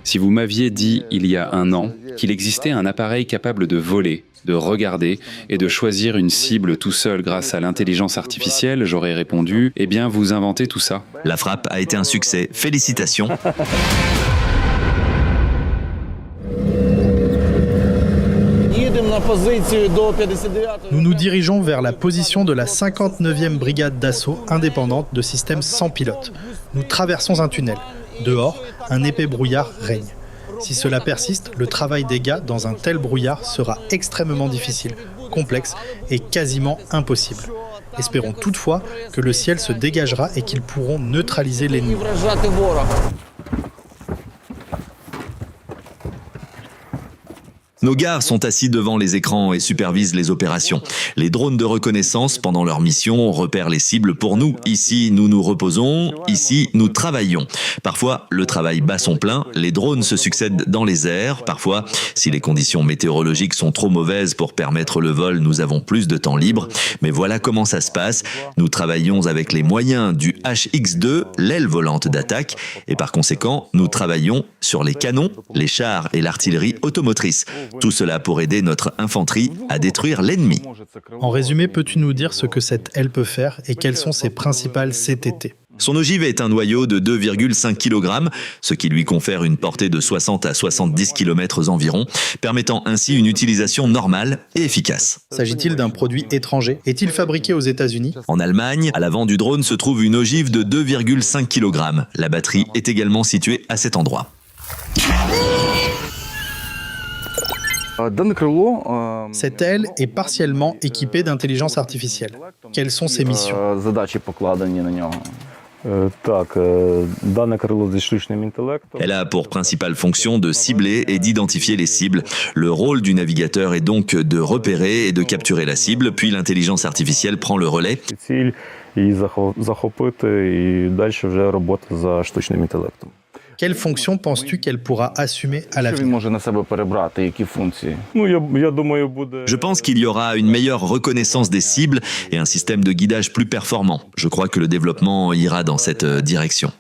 Si vous m'aviez dit il y a un an qu'il existait un appareil capable de voler, de regarder et de choisir une cible tout seul grâce à l'intelligence artificielle, j'aurais répondu « Eh bien, vous inventez tout ça ». La frappe a été un succès. Félicitations. Nous nous dirigeons vers la position de la 59e brigade d'assaut indépendante de systèmes sans pilote. Nous traversons un tunnel. Dehors, un épais brouillard règne. Si cela persiste, le travail des gars dans un tel brouillard sera extrêmement difficile, complexe et quasiment impossible. Espérons toutefois que le ciel se dégagera et qu'ils pourront neutraliser l'ennemi. Nos gars sont assis devant les écrans et supervisent les opérations. Les drones de reconnaissance, pendant leur mission, repèrent les cibles pour nous. Ici, nous nous reposons. Ici, nous travaillons. Parfois, le travail bat son plein. Les drones se succèdent dans les airs. Parfois, si les conditions météorologiques sont trop mauvaises pour permettre le vol, nous avons plus de temps libre. Mais voilà comment ça se passe. Nous travaillons avec les moyens du HX-2, l'aile volante d'attaque. Et par conséquent, nous travaillons sur les canons, les chars et l'artillerie automotrice. Tout cela pour aider notre infanterie à détruire l'ennemi. En résumé, peux-tu nous dire ce que cette aile peut faire et quelles sont ses principales CTT ? Son ogive est un noyau de 2,5 kg, ce qui lui confère une portée de 60 à 70 km environ, permettant ainsi une utilisation normale et efficace. S'agit-il d'un produit étranger ? Est-il fabriqué aux États-Unis ? En Allemagne, à l'avant du drone se trouve une ogive de 2,5 kg. La batterie est également située à cet endroit. Cette aile est partiellement équipée d'intelligence artificielle. Quelles sont ses missions ? Elle a pour principale fonction de cibler et d'identifier les cibles. Le rôle du navigateur est donc de repérer et de capturer la cible, puis l'intelligence artificielle prend le relais. Quelle fonction penses-tu qu'elle pourra assumer à l'avenir ? Je pense qu'il y aura une meilleure reconnaissance des cibles et un système de guidage plus performant. Je crois que le développement ira dans cette direction.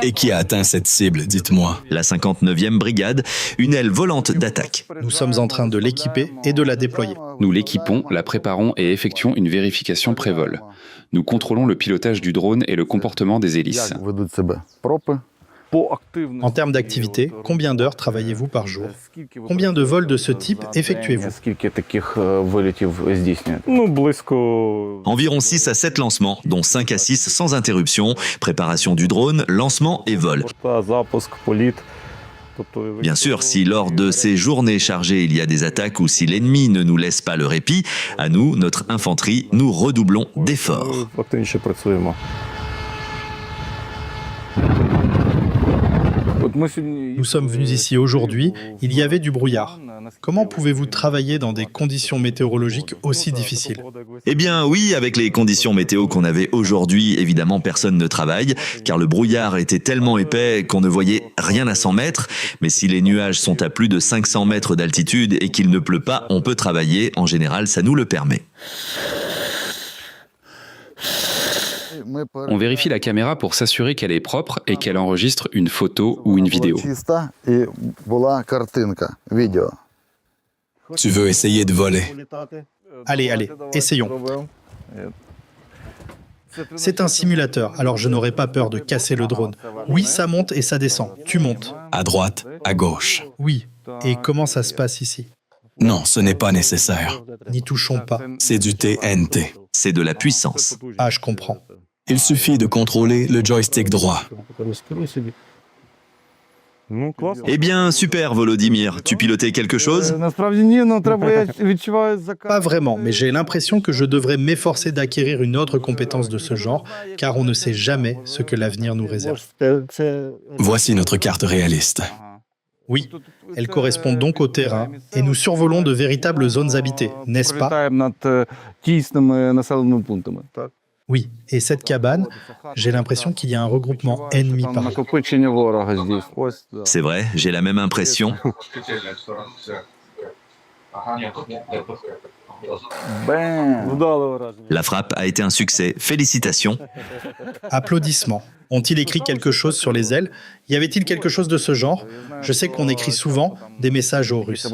Et qui a atteint cette cible, dites-moi? La 59e brigade, une aile volante d'attaque. Nous sommes en train de l'équiper et de la déployer. Nous l'équipons, la préparons et effectuons une vérification pré-vol. Nous contrôlons le pilotage du drone et le comportement des hélices. En termes d'activité, combien d'heures travaillez-vous par jour ? Combien de vols de ce type effectuez-vous ? Environ 6 à 7 lancements, dont 5 à 6 sans interruption, préparation du drone, lancement et vol. Bien sûr, si lors de ces journées chargées il y a des attaques ou si l'ennemi ne nous laisse pas le répit, à nous, notre infanterie, nous redoublons d'efforts. Nous sommes venus ici aujourd'hui, il y avait du brouillard. Comment pouvez-vous travailler dans des conditions météorologiques aussi difficiles ? Eh bien oui, avec les conditions météo qu'on avait aujourd'hui, évidemment personne ne travaille, car le brouillard était tellement épais qu'on ne voyait rien à 100 mètres. Mais si les nuages sont à plus de 500 mètres d'altitude et qu'il ne pleut pas, on peut travailler. En général, ça nous le permet. On vérifie la caméra pour s'assurer qu'elle est propre et qu'elle enregistre une photo ou une vidéo. Tu veux essayer de voler? Allez, essayons. C'est un simulateur, alors je n'aurai pas peur de casser le drone. Oui, ça monte et ça descend. Tu montes. À droite, à gauche. Oui. Et comment ça se passe ici ? Non, ce n'est pas nécessaire. N'y touchons pas. C'est du TNT. C'est de la puissance. Ah, je comprends. Il suffit de contrôler le joystick droit. Eh bien, super Volodymyr, tu pilotais quelque chose ? Pas vraiment, mais j'ai l'impression que je devrais m'efforcer d'acquérir une autre compétence de ce genre, car on ne sait jamais ce que l'avenir nous réserve. Voici notre carte réaliste. Oui, elle correspond donc au terrain, et nous survolons de véritables zones habitées, n'est-ce pas ? Oui, et cette cabane, j'ai l'impression qu'il y a un regroupement ennemi par là. C'est vrai, j'ai la même impression. La frappe a été un succès. Félicitations. Applaudissements. Ont-ils écrit quelque chose sur les ailes? Y avait-il quelque chose de ce genre? Je sais qu'on écrit souvent des messages aux Russes.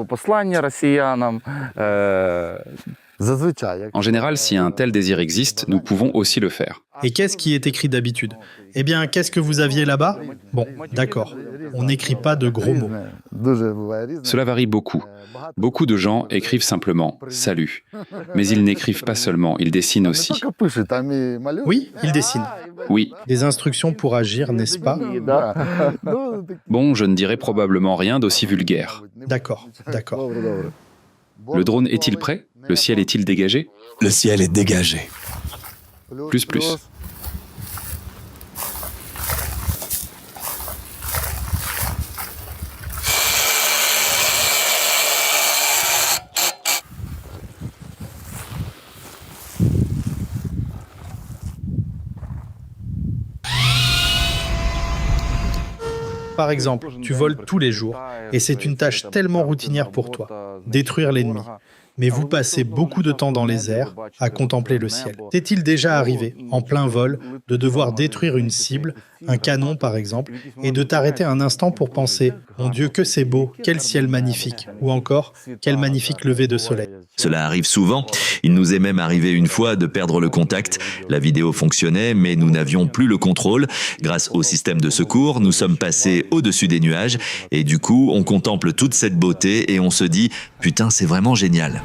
En général, si un tel désir existe, nous pouvons aussi le faire. Et qu'est-ce qui est écrit d'habitude? Eh bien, qu'est-ce que vous aviez là-bas? Bon, d'accord. On n'écrit pas de gros mots. Cela varie beaucoup. Beaucoup de gens écrivent simplement « salut ». Mais ils n'écrivent pas seulement, ils dessinent aussi. Oui, ils dessinent. Oui, Des instructions pour agir, n'est-ce pas? bon, je ne dirais probablement rien d'aussi vulgaire. D'accord, d'accord. Le drone est-il prêt? Le ciel est-il dégagé? Le ciel est dégagé. Plus, plus. Par exemple, tu voles tous les jours, et c'est une tâche tellement routinière pour toi, détruire l'ennemi. Mais vous passez beaucoup de temps dans les airs à contempler le ciel. T'est-il déjà arrivé, en plein vol, de devoir détruire une cible, un canon par exemple, et de t'arrêter un instant pour penser « Mon Dieu, que c'est beau, quel ciel magnifique !» ou encore « Quel magnifique lever de soleil !» Cela arrive souvent. Il nous est même arrivé une fois de perdre le contact. La vidéo fonctionnait, mais nous n'avions plus le contrôle. Grâce au système de secours, nous sommes passés au-dessus des nuages et du coup, on contemple toute cette beauté et on se dit « Putain, c'est vraiment génial !»